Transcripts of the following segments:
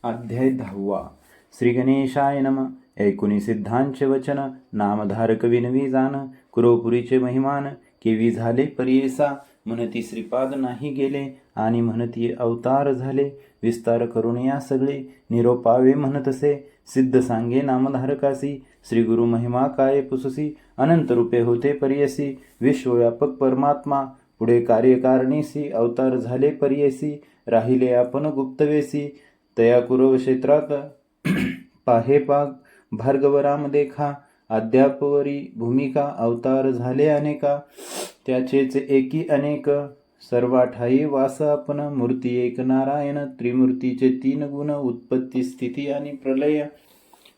अध्याय 10. श्री गणेशाय नम. ऐकुनी सिद्धांचे वचन, नामधारक विनवी जाण. कुरोपुरीचे महिमान, केवी झाले परियेसा. म्हणती श्रीपाद नाही गेले, आणि म्हणती अवतार झाले. विस्तार करून या सगळे, निरोपावे म्हणतसे. सिद्ध सांगे नामधारकासी, श्री गुरु महिमा काय पुससी. अनंत रूपे होते परियसी, विश्वव्यापक परमात्मा. पुढे कार्यकारणीसी, अवतार झाले परियसी. राहिले आपण गुप्तवेसी, तया कुरव क्षेत्रात पाहे पाग. भार्गवराम देखा, अद्यापवरी भूमिका. अवतार झाले अनेका, त्याचेच एकी अनेक. सर्वाठाई वास आपण, मूर्ती एक नारायण. त्रिमूर्तीचे 3 गुण, उत्पत्ती स्थिती आणि प्रलय.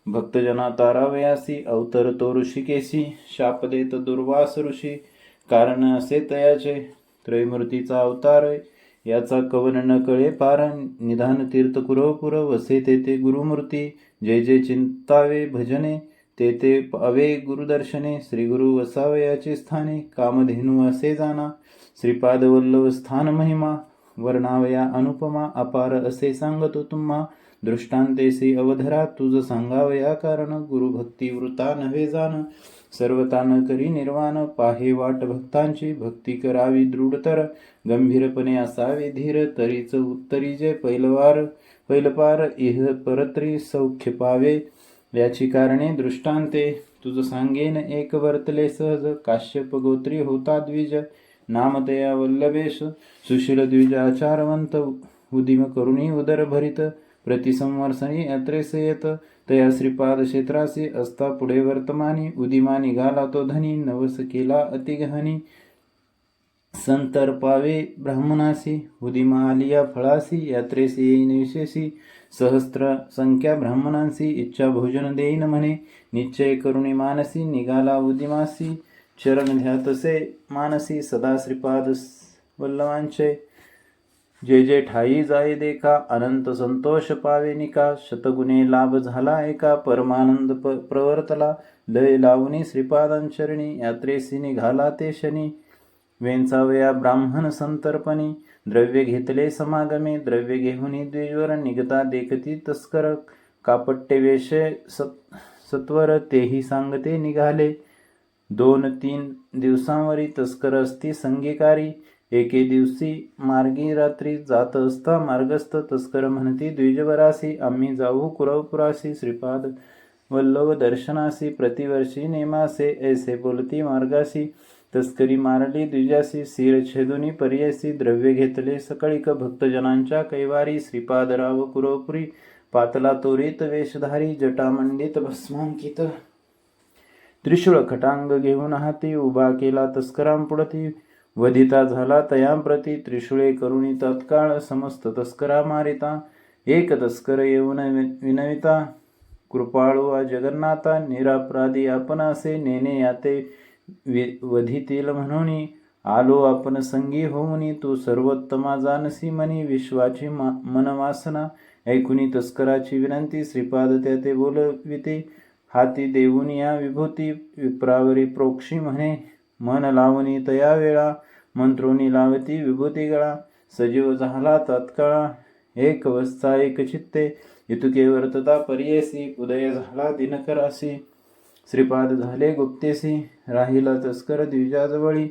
भक्तजना तारावयासी, अवतर तो ऋषिकेशी. शाप देत दुर्वास ऋषी, कारण असे तयाचे. त्रयमूर्तीचा अवतार, याचा कवन न कळे पार. निधान तीर्थ कुरवपुर, वसे तेथे गुरुमूर्ती. जे जे चिंतावे भजने, ते पावे गुरुदर्शने. श्रीगुरु वसावयाचे स्थाने, कामधेनू असे जाणा. श्रीपाद वल्लभ स्थान महिमा, वर्णावया अनुपमा. अपार असे सांगतो तुम्हा, दृष्टांतेसी अवधरा. तुझ सांगावया कारण, गुरुभक्ती वृता नव्हे जाण. सर्वता न करी निर्वाण, पाहे वाट भक्तांची. भक्ती करावी दृढतर, गंभीरपणे असावे धीर. तरीच उत्तरी जे पैलपार, इह परत्री सौख्य पावे. याची कारणे दृष्टांते, तुझ सांगेन एक वर्तले सहज. काश्यप गोत्री होता द्विज, नामतया वल्लभेश. सुशील द्विज आचारवंत, उदिम करुणी उदर भरित. प्रतिसंवर्षणी अत्रेस येत, तया श्रीपाद क्षेत्रासी. असता पुढे वर्तमानी, उदिमा निघाला तो धनी. नवस केला अतिगहनी, संतर पावे ब्राह्मणासी. उदिमा आलिया फळासी, यात्रेस येईन विशेषी. सहस्त्र संख्या ब्राह्मणांसी, इच्छा भोजन देईन म्हणे. निश्चय करुणी मानसी, निघाला उदिमासी. चरण ध्यातसे मानसी, सदा श्रीपाद वल्लभांचे. जे जे ठाई जाय देखा, अनंत संतोष पावे निका. शतगुणे लाभ झाला एका, परमानंद प्रवर्तला. लय लावणी श्रीपादांचरणी, यात्रेसी निघाला ते शनी. वेंचावया ब्राह्मण संतर्पणी, द्रव्य घेतले समागमे. द्रव्य घेऊनी द्विजवर, निघता देखती तस्कर. कापट्टे वेश सत्वर, तेही सांगते निघाले. 2-3 दिवसांवरी तस्कर असती संगीकारी. एके दिवशी मार्गी रात्री, जात असता मार्गस्थ. तस्कर म्हणती द्विजवरासी, आम्ही जाऊ कुरवपुरासी. श्रीपाद वल्लभ दर्शनासी, प्रतिवर्षी नेमासे. ऐसे बोलती मार्गासी, तस्करी मारली द्विजासी. शिर छेदुनी परियसी, द्रव्य घेतले सकळिक. भक्तजनांच्या कैवारी, श्रीपादराव कुरवपुरी. पातला तोरित वेशधारी, जटामंडित भस्मांकित. त्रिशूळ खटांग घेऊन हाती, उभा केला तस्करांपुढती. वधिता झाला तयांप्रती, त्रिशूळे करुणी तत्काळ. समस्त तस्करा मारिता, एक तस्कर येऊन विनविता. कृपाळू जगन्नाथा, निरापराधी आपण असे. नेणे याते वधितील म्हणून, आलो आपण संगी होऊनी. तू सर्वोत्तमा जानसी मनी, विश्वाची मनवासना. ऐकुनी तस्कराची विनंती, श्रीपाद त्याते बोलविते. हाती देऊन या विभूती, विप्रावरी प्रोक्षी म्हणे. मन लावणी तया वेळा, मंत्रोनी लावती विभूती गळा. सजीव झाला तात्काळा, एक वस्ता एक चित्ते. इतुके वर्तता परियेसी, उदय झाला दिनकरासी. श्रीपाद झाले गुप्तेसी, राहिला तस्कर द्विजाजवळी.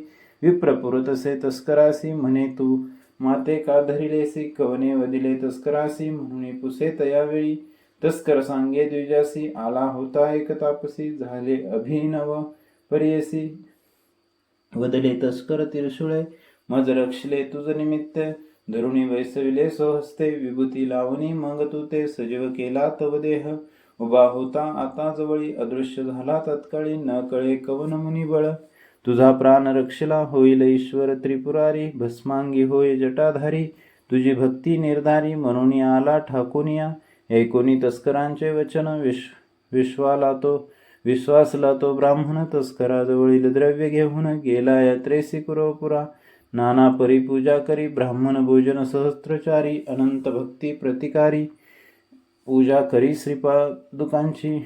विप्रपुर तसे तस्करासी, म्हणे तू माते का धरिलेसी. कवने वदिले तस्करासी, म्हणून पुसे तयावेळी. तस्कर सांगे द्विजासी, आला होता एक तापसी. झाले अभिनव परियसी, वदले तस्कर त्रिशूळे. मज रक्षले तुझ निमित्त, धरुणी वैसविले स्वहस्ते. विभूती लावणी मग तू ते, सजीव केला तव देह. उभा होता आता जवळी, अदृश्य झाला तत्काळी. न कळे कवन मुनिबळ, तुझा प्राण रक्षला. होईल ईश्वर त्रिपुरारी, भस्मांगी होय जटाधारी. तुझी भक्ती निर्धारी, म्हणून आला ठाकूनिया. ऐकोनी तस्करांचे वचन, विश्वासला तो ब्राह्मण. तस्कराजवळील द्रव्य घेऊन, गेला यात्रेसी कुरवपुरा. नाना परिपूजा करी, ब्राह्मण भोजन सहस्त्रचारी. अनंत भक्ती प्रतिकारी, पूजा करी श्रीपादुकांची.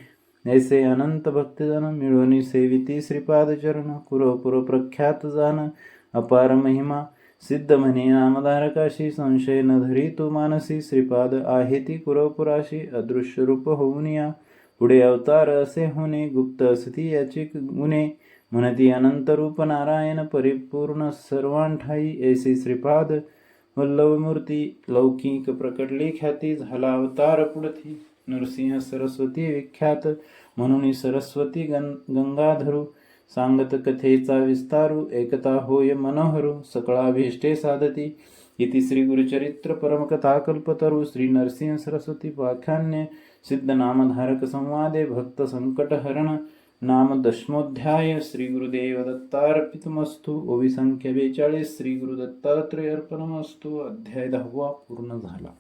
ऐसे अनंत भक्तजन, मिळून सेविती श्रीपाद चरण. कुरवपुर प्रख्यात जाण, अपार महिमा. सिद्ध म्हणे नामधारकाशी संशय न धरी तो मानसी श्रीपाद आहे ती पुरपुराशी अदृश्य रूप होऊन या पुढे अवतार असे होणे गुप्त असती याची गुणे म्हणती अनंत रूप नारायण परिपूर्ण सर्वांठाई ऐसी श्रीपाद वल्लभ मूर्ती लौकिक प्रकटली ख्याती झाला अवतार पुढती नरसिंह सरस्वती विख्यात म्हणून सरस्वती गंगाधरू सांगत कथेचा विस्तारू एकता होय मनोहरू सकळाभीष्टे साधती इति श्री गुरुचरित्र परमकथा कल्पतरू श्री नरसिंह सरस्वती पाख्यान्य सिद्ध नामधारक संवादे भक्त संकट हरण नाम दशमोध्याय श्री गुरुदेव दत्तार्पितमस्तु ओवी संख्या 42 श्री गुरु दत्तात्रय अर्पणमस्तु अध्याय 10 पूर्ण झाला.